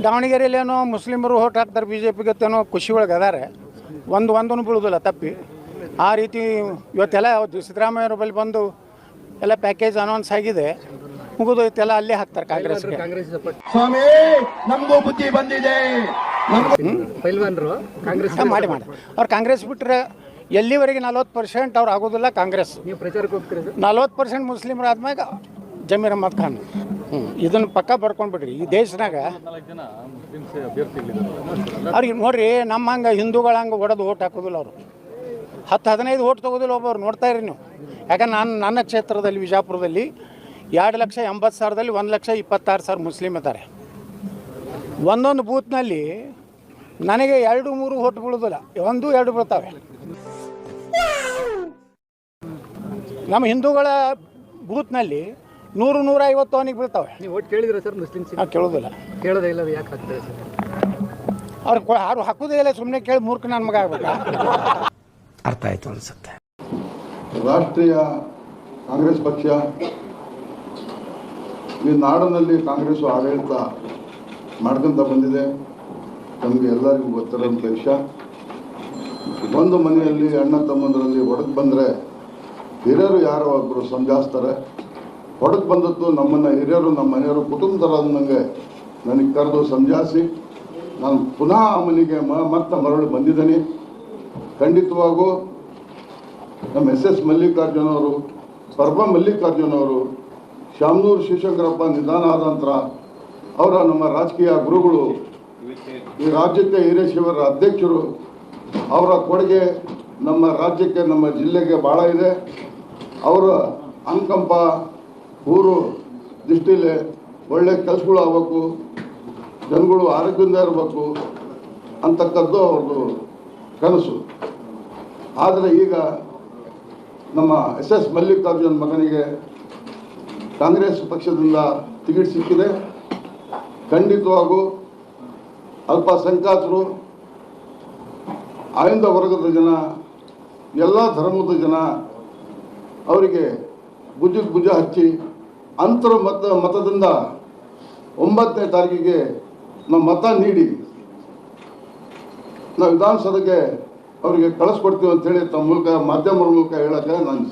ದಾವಣಗೆರೆಯಲ್ಲಿ ಏನೋ ಮುಸ್ಲಿಮರು ಓಟ್ ಹಾಕ್ತಾರೆ ಬಿ ಜೆ ಪಿಗತ್ತೇನೋ ಖುಷಿ ಒಳಗೆ ಅದಾರೆ. ಒಂದೂ ಬೀಳೋದಿಲ್ಲ ತಪ್ಪಿ. ಆ ರೀತಿ ಇವತ್ತೆಲ್ಲ ಸಿದ್ದರಾಮಯ್ಯವ್ರ ಬಳಿ ಬಂದು ಎಲ್ಲ ಪ್ಯಾಕೇಜ್ ಅನೌನ್ಸ್ ಆಗಿದೆ, ಮುಗಿದೋಯ್ತೆಲ್ಲ ಅಲ್ಲೇ ಹಾಕ್ತಾರೆ ಕಾಂಗ್ರೆಸ್ಗೆ. ಸ್ವಾಮಿ ನಮಗೂ ಬುದ್ಧಿ ಬಂದಿದೆ. ಮಾಡಿ ಅವ್ರು ಕಾಂಗ್ರೆಸ್ ಬಿಟ್ಟರೆ ಎಲ್ಲಿವರೆಗೆ 40% ಅವ್ರು ಆಗೋದಿಲ್ಲ ಕಾಂಗ್ರೆಸ್. 40% ಮುಸ್ಲಿಮರು ಆದ್ಮ್ಯಾಗ ಜಮೀರ್ ಅಹ್ಮದ್ ಖಾನ್. ಇದನ್ನು ಪಕ್ಕ ಬರ್ಕೊಂಡ್ಬಿಡ್ರಿ. ಈ ದೇಶನಾಗ ಅವ್ರಿಗೆ ನೋಡ್ರಿ, ನಮ್ಮ ಹಂಗೆ ಹಿಂದೂಗಳ ಹಂಗೆ ಹೊಡೆದು ಓಟ್ ಹಾಕೋದಿಲ್ಲ ಅವರು. 10-15 ಓಟ್ ತೊಗೋದಿಲ್ಲ ಒಬ್ಬರು. ನೋಡ್ತಾ ಇರಿ ನೀವು. ಯಾಕಂದ್ರೆ ನನ್ನ ಕ್ಷೇತ್ರದಲ್ಲಿ ವಿಜಾಪುರದಲ್ಲಿ 2,80,000ದಲ್ಲಿ 1,26,000 ಮುಸ್ಲಿಮ್ ಇದ್ದಾರೆ. ಒಂದೊಂದು ಬೂತ್ನಲ್ಲಿ ನನಗೆ 2-3 ಓಟ್ ಬೀಳೋದಿಲ್ಲ, 1-2 ಬೀಳ್ತಾವೆ. ನಮ್ಮ ಹಿಂದೂಗಳ ಬೂತ್ನಲ್ಲಿ 100-150 ಅವನಿಗೆ ಬೀಳ್ತಾವೆ. ನೀವು ಓಟ್ ಕೇಳಿದ್ರೆ ಸರ್ ಮುಸ್ಲಿಮ್ಸ್? ಕೇಳೋದಿಲ್ಲ. ಕೇಳೋದೇ ಇಲ್ಲ, ಯಾಕೆ ಹಾಕ್ತಾರೆ ಸರ್? ಅವ್ರು ಯಾರು ಹಾಕೋದೇ ಇಲ್ಲ, ಸುಮ್ಮನೆ ಕೇಳಿ ಮೂರ್ಖ ನನ್ನ ಮಗ ಆಗ್ಬೇಕಾ? ಅರ್ಥ ಆಯ್ತು ಅನ್ಸುತ್ತೆ. ರಾಷ್ಟ್ರೀಯ ಕಾಂಗ್ರೆಸ್ ಪಕ್ಷ ಈ ನಾಡಿನಲ್ಲಿ ಕಾಂಗ್ರೆಸ್ ಆಡಳಿತ ಮಾಡ್ಕೊಂತ ಬಂದಿದೆ. ನಮಗೆ ಎಲ್ಲರಿಗೂ ಗೊತ್ತಿರೋಂಥ ವಿಷಯ. ಒಂದು ಮನೆಯಲ್ಲಿ ಅಣ್ಣ ತಮ್ಮಂದರಲ್ಲಿ ಒಡಕ್ ಬಂದರೆ ಹಿರಿಯರು ಯಾರೋ ಒಬ್ಬರು ಸಂಜಾಯಿಸ್ತಾರೆ. ಹೊಡಕ್ ಬಂದದ್ದು ನಮ್ಮನ್ನು ಹಿರಿಯರು, ನಮ್ಮ ಮನೆಯವರು, ಕುಟುಂಬದರ ಅನ್ನಂಗೆ ನನಗೆ ಕರೆದು ಸಂಜಾಯಿಸಿ ನಾನು ಪುನಃ ಆ ಮನೆಗೆ ಮತ್ತೆ ಮರಳು ಬಂದಿದ್ದೀನಿ. ಖಂಡಿತವಾಗೂ ನಮ್ಮ ಎಸ್ ಮಲ್ಲಿಕಾರ್ಜುನ ಅವರು, ಪರ್ವ ಮಲ್ಲಿಕಾರ್ಜುನ ಅವರು, ಶಾಮನೂರು ಶಿವಶಂಕರಪ್ಪ ನಿಧನ ಆದ ನಂತರ ಅವರ ನಮ್ಮ ರಾಜಕೀಯ ಗುರುಗಳು, ಈ ರಾಜ್ಯಕ್ಕೆ ಹಿರೇಶಿವರ ಅಧ್ಯಕ್ಷರು, ಅವರ ಕೊಡುಗೆ ನಮ್ಮ ರಾಜ್ಯಕ್ಕೆ, ನಮ್ಮ ಜಿಲ್ಲೆಗೆ ಭಾಳ ಇದೆ. ಅವರ ಅನುಕಂಪ ಊರು ದೃಷ್ಟಿಲಿ ಒಳ್ಳೆ ಕೆಲಸಗಳು ಆಗಬೇಕು, ಜನಗಳು ಆರೋಗ್ಯದಿಂದ ಇರಬೇಕು ಅಂತಕ್ಕದ್ದು ಅವ್ರದ್ದು ಕನಸು. ಆದರೆ ಈಗ ನಮ್ಮ ಎಸ್ ಮಲ್ಲಿಕಾರ್ಜುನ್ ಮಗನಿಗೆ ಕಾಂಗ್ರೆಸ್ ಪಕ್ಷದಿಂದ ಟಿಕೆಟ್ ಸಿಕ್ಕಿದೆ. ಖಂಡಿತವಾಗೂ ಅಲ್ಪಸಂಖ್ಯಾತರು, ಆಯ್ದ ವರ್ಗದ ಜನ, ಎಲ್ಲ ಧರ್ಮದ ಜನ ಅವರಿಗೆ ಭುಜಕ್ಕೆ ಭುಜ ಹಚ್ಚಿ ಅಂತರ ಮತದಿಂದ 9ನೇ ತಾರೀಕಿಗೆ ನಾವು ಮತ ನೀಡಿ ನಾವು ವಿಧಾನಸಭೆಗೆ ಅವರಿಗೆ ಕಳಿಸ್ಕೊಡ್ತೀವಿ ಅಂತೇಳಿ ತಮ್ಮ ಮೂಲಕ, ಮಾಧ್ಯಮದ ಮೂಲಕ ಹೇಳಕ್ಕೆ ನಾನು